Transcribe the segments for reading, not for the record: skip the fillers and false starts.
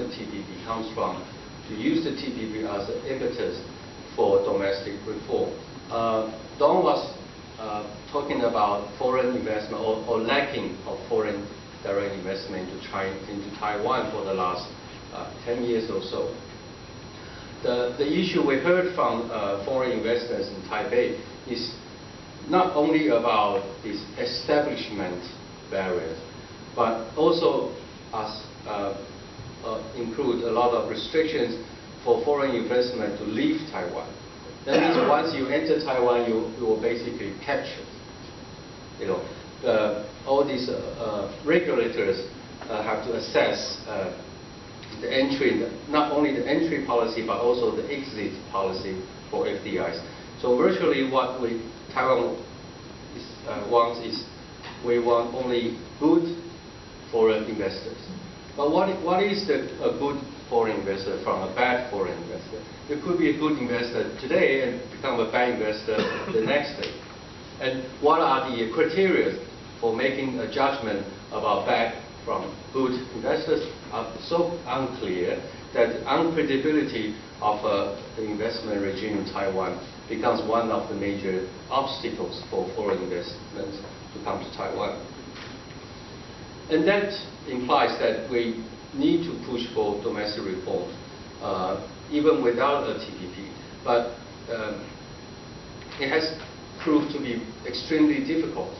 the TPP comes from to use the TPP as an impetus for domestic reform. Don was talking about foreign investment or lacking of foreign direct investment into Taiwan for the last 10 years or so. The issue we heard from foreign investors in Taipei is not only about this establishment barriers, but also include a lot of restrictions for foreign investment to leave Taiwan. That means once you enter Taiwan, you will basically capture. All these regulators have to assess the entry, not only the entry policy, but also the exit policy for FDIs. So virtually what Taiwan wants is we want only good foreign investors. But what is a good foreign investor from a bad foreign investor? It could be a good investor today and become a bad investor the next day. And what are the criteria for making a judgment about bad from good investors are so unclear that the unpredictability of the investment regime in Taiwan becomes one of the major obstacles for foreign investments to come to Taiwan. And that implies that we need to push for domestic reform, even without a TPP. But it has proved to be extremely difficult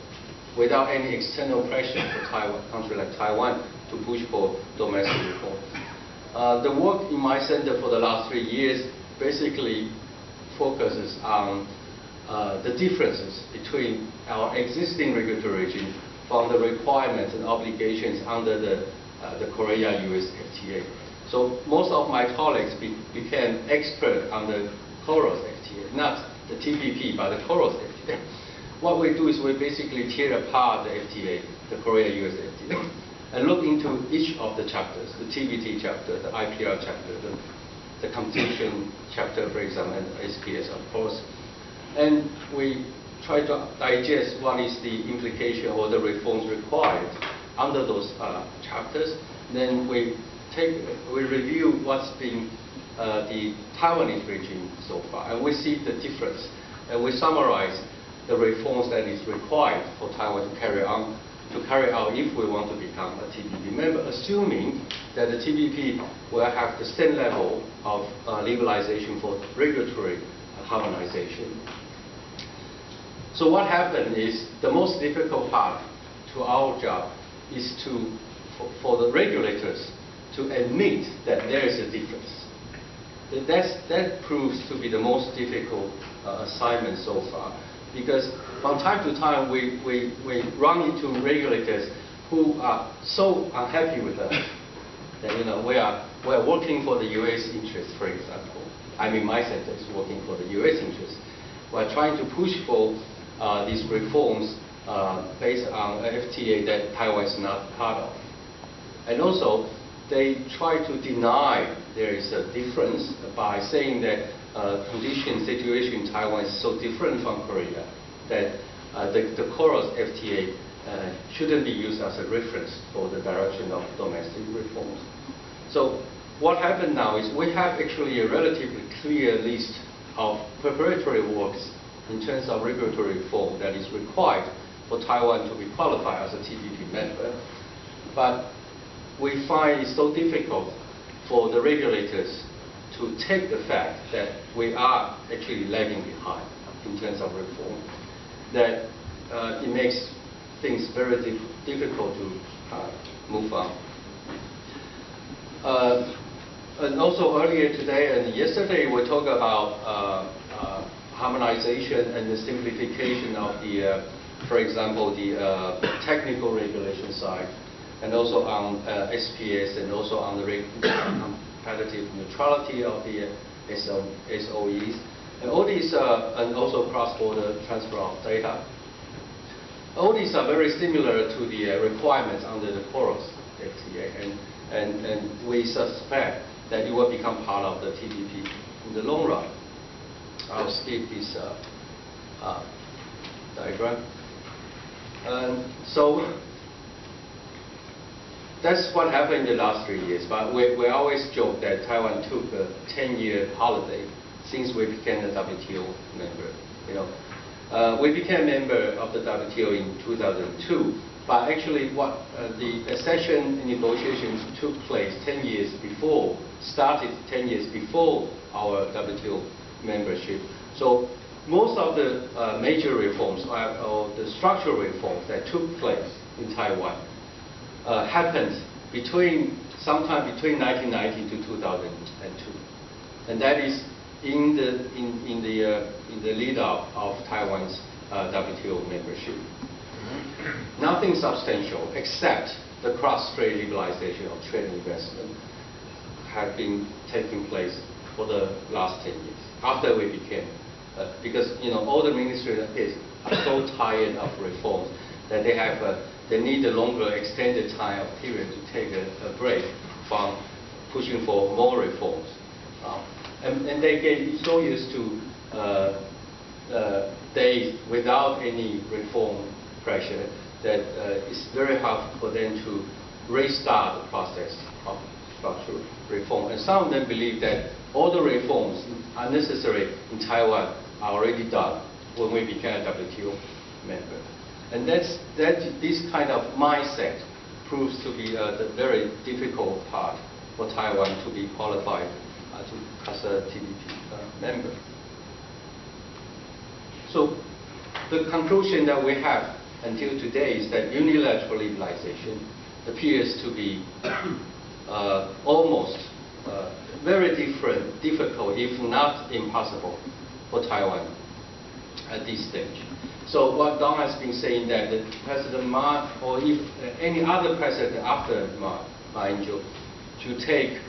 without any external pressure for a country like Taiwan to push for domestic reform. The work in my center for the last 3 years basically focuses on the differences between our existing regulatory regime from the requirements and obligations under the Korea-US FTA. So most of my colleagues became expert on the KOROS FTA, not the TPP, but the KOROS FTA. What we do is we basically tear apart the FTA, the Korea-US FTA, and look into each of the chapters, the TBT chapter, the IPR chapter, the competition chapter, for example, and the SPS, of course. And we try to digest what is the implication or the reforms required under those chapters. Then we review what's been the Taiwanese regime so far, and we see the difference. And we summarize the reforms that is required for Taiwan to carry out if we want to become a TPP member, assuming that the TPP will have the same level of liberalization for regulatory harmonization. So what happened is the most difficult part to our job is for the regulators to admit that there is a difference. That proves to be the most difficult assignment so far, because from time to time we run into regulators who are so unhappy with us that we are working for the U.S. interest, for example. I mean, my center is working for the U.S. interest. We're trying to push for these reforms based on an FTA that Taiwan is not part of. And also, they try to deny there is a difference by saying that situation in Taiwan is so different from Korea that the KOROS FTA shouldn't be used as a reference for the direction of domestic reforms. So what happened now is we have actually a relatively clear list of preparatory works in terms of regulatory reform that is required for Taiwan to be qualified as a TPP member. But we find it so difficult for the regulators to take the fact that we are actually lagging behind in terms of reform, that it makes things very difficult to move on. And also earlier today and yesterday we talked about harmonization and the simplification of the, for example, the technical regulation side, and also on SPS, and also on the competitive neutrality of the SOEs, and all these, and also cross-border transfer of data. All these are very similar to the requirements under the KOROS FTA, and we suspect that it will become part of the TPP in the long run. I'll skip this diagram. So that's what happened in the last 3 years. But we always joke that Taiwan took a 10-year holiday since we became a WTO member. You know, we became a member of the WTO in 2002. But actually, what the accession negotiations took place 10 years before, started 10 years before our WTO membership. So most of the major reforms or the structural reforms that took place in Taiwan happened sometime between 1990 to 2002, and that is in the lead up of Taiwan's WTO membership. Nothing substantial except the cross-strait liberalization of trade and investment had been taking place for the last 10 years after we became, because all the ministries are so tired of reforms that they need a longer extended time period to take a break from pushing for more reforms, and they get so used to days without any reform pressure that it's very hard for them to restart the process of structural reform. And some of them believe that all the reforms are necessary in Taiwan are already done when we became a WTO member. And this kind of mindset proves to be the very difficult part for Taiwan to be qualified as a TPP member. So the conclusion that we have until today is that unilateral liberalization appears to be almost very difficult, if not impossible, for Taiwan at this stage. So what Don has been saying that President Ma, or if any other president after Ma Ying-jeou, to take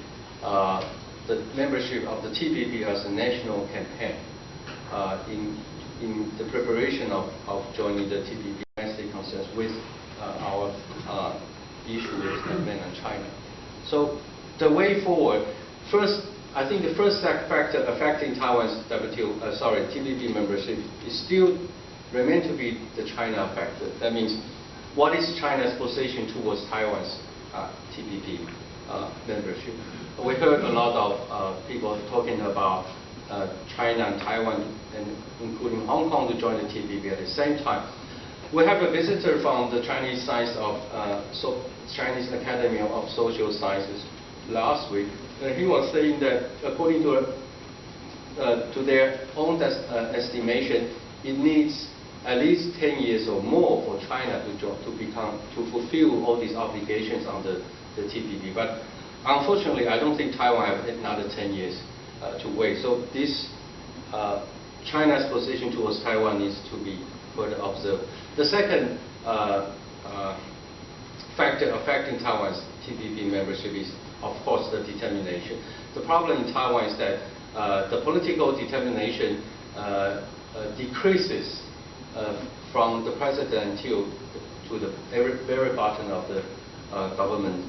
the membership of the TPP as a national campaign in the preparation of joining the TPP domestic concerns with our issue with mainland China. So the way forward, first, I think the first factor affecting Taiwan's TPP membership is still remain to be the China factor. That means, what is China's position towards Taiwan's TPP membership? We heard a lot of people talking about China and Taiwan, and including Hong Kong, to join the TPP at the same time. We have a visitor from the Chinese Chinese Academy of Social Sciences last week. He was saying that according to their own estimation, it needs at least 10 years or more for China to fulfill all these obligations under the TPP. But unfortunately, I don't think Taiwan has another 10 years to wait. So this China's position towards Taiwan needs to be further observed. The second factor affecting Taiwan's TPP membership is, of course, the determination. The problem in Taiwan is that the political determination decreases from the president to the very bottom of the government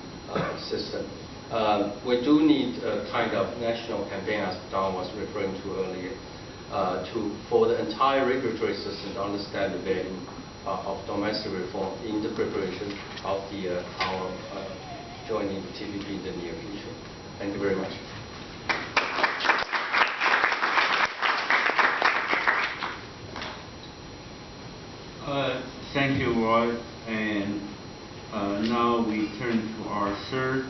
system. We do need a kind of national campaign, as Don was referring to earlier, for the entire regulatory system to understand the value of domestic reform in the preparation of our joining the TPP in the near future. Thank you very much. Thank you, Roy. And now we turn to our third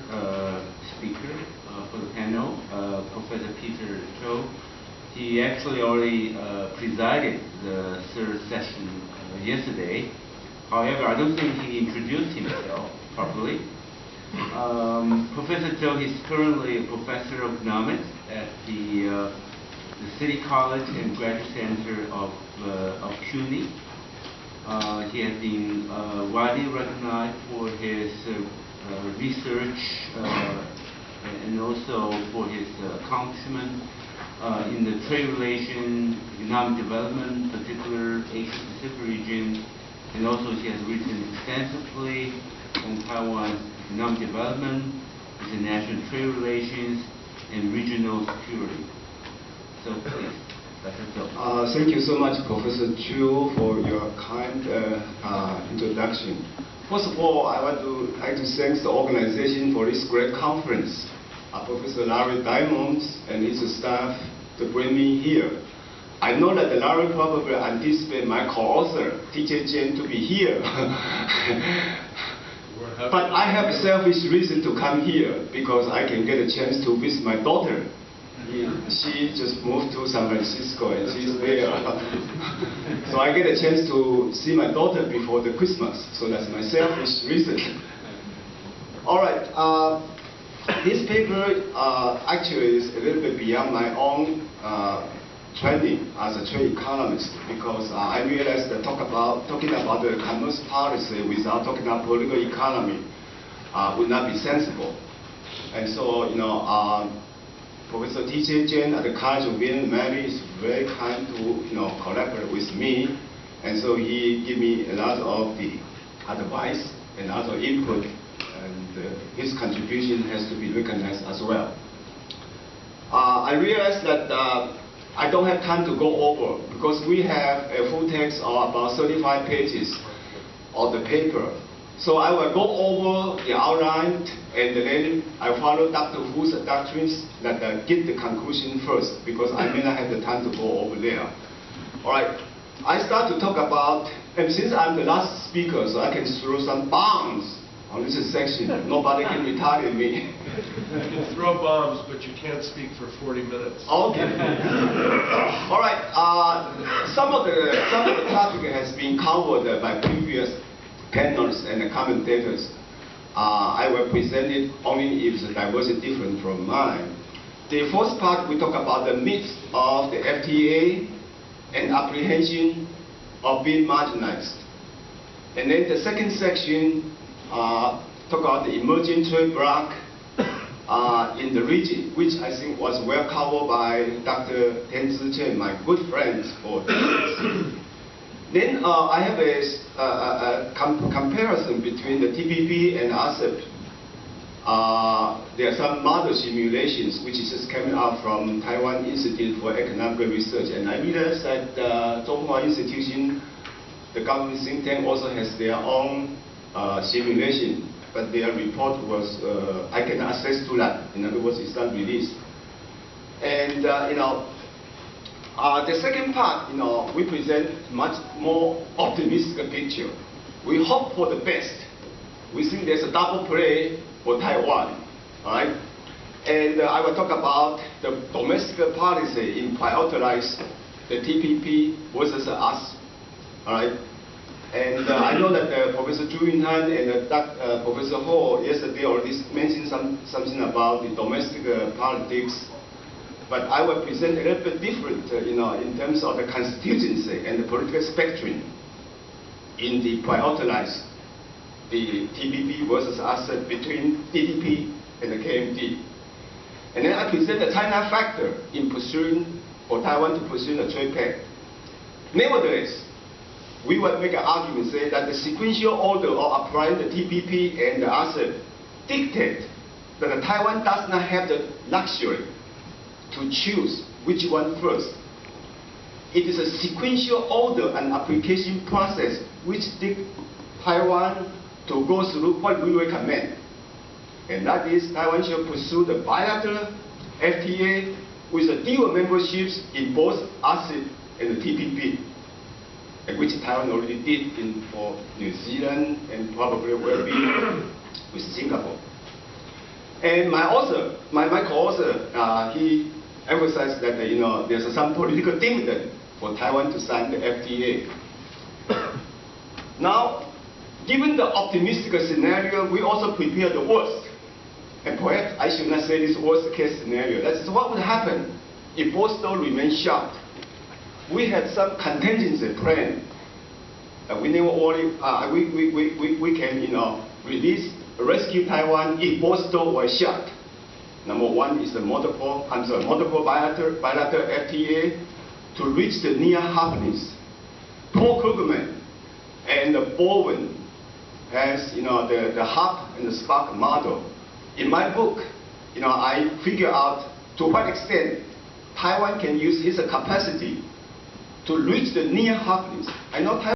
speaker for the panel, Professor Peter Chow. He actually already presided the third session yesterday. However, I don't think he introduced himself properly. Professor Chow is currently a professor of economics at the City College and Graduate Center of Chun. He has been widely recognized for his research and also for his accomplishment in the trade relations, economic development, particular Asia-Pacific region, and also he has written extensively on Taiwan's economic development, international trade relations, and regional security. So please. Thank you so much, Professor Chu, for your kind introduction. First of all, I would like to thank the organization for this great conference, Professor Larry Diamond and his staff to bring me here. I know that Larry probably anticipated my co-author, Tun-Jen, to be here. But I have a selfish reason to come here because I can get a chance to visit my daughter. She just moved to San Francisco and she's there. So I get a chance to see my daughter before the Christmas. So that's my selfish reason. All right. This paper actually is a little bit beyond my own training as a trade economist because I realized that talking about the commerce policy without talking about political economy would not be sensible. And so, Professor Tun-Jen at the College of Vietnam is very kind to collaborate with me, and so he gave me a lot of the advice and other input, and his contribution has to be recognized as well. I realized that I don't have time to go over because we have a full text of about 35 pages of the paper. So I will go over the outline and then I follow Dr. Hu's doctrines that get the conclusion first because I may not have the time to go over there. All right, I start to talk about, and since I'm the last speaker, so I can throw some bombs on this section. Nobody can retaliate me. You can throw bombs, but you can't speak for 40 minutes. Okay. All right. Some of the topic has been covered by previous panels and commentators. I will present it only if the diversity different from mine. The first part we talk about the myths of the FTA and apprehension of being marginalized. And then the second section talk about the emerging trade bloc in the region, which I think was well covered by Dr. Tun-Jen, my good friend for years. Then I have a comparison between the TPP and RCEP. There are some model simulations which is just coming out from Taiwan Institute for Economic Research, and I realized that Zhonghua Institution, the government think tank, also has their own simulation, but their report was I can access to that. In other words, it's not released. And the second part, we present much more optimistic picture. We hope for the best. We think there's a double play for Taiwan, all right? And I will talk about the domestic policy in prioritize the TPP versus us, all right? And I know that Professor Zhu Yunhan and Professor Ho yesterday already mentioned something about the domestic politics. But I will present a little bit different, in terms of the constituency and the political spectrum in the prioritize the TPP versus RCEP between DDP and the KMT. And then I present the China factor in pursuing, for Taiwan to pursue the trade pact. Nevertheless, we will make an argument say that the sequential order of applying the TPP and the RCEP dictate that Taiwan does not have the luxury to choose which one first. It is a sequential order and application process which dictates Taiwan to go through what we recommend. And that is Taiwan should pursue the bilateral FTA with the dual memberships in both RCEP and the TPP, which Taiwan already did for New Zealand and probably will be with Singapore. And my co-author, he emphasized that there's some political dividend for Taiwan to sign the FTA. Now, given the optimistic scenario, we also prepare the worst. And perhaps I should not say this worst case scenario. That's what would happen if both still remain shut. We had some contingency plan. We never worry. We can release, rescue Taiwan if both doors were shut. Number one is the multiple bilateral FTA to reach the near halfness. Paul Krugman and Bowen has the hub and the spark model. In my book, I figure out to what extent Taiwan can use its capacity to reach the near halfness. I know Taiwan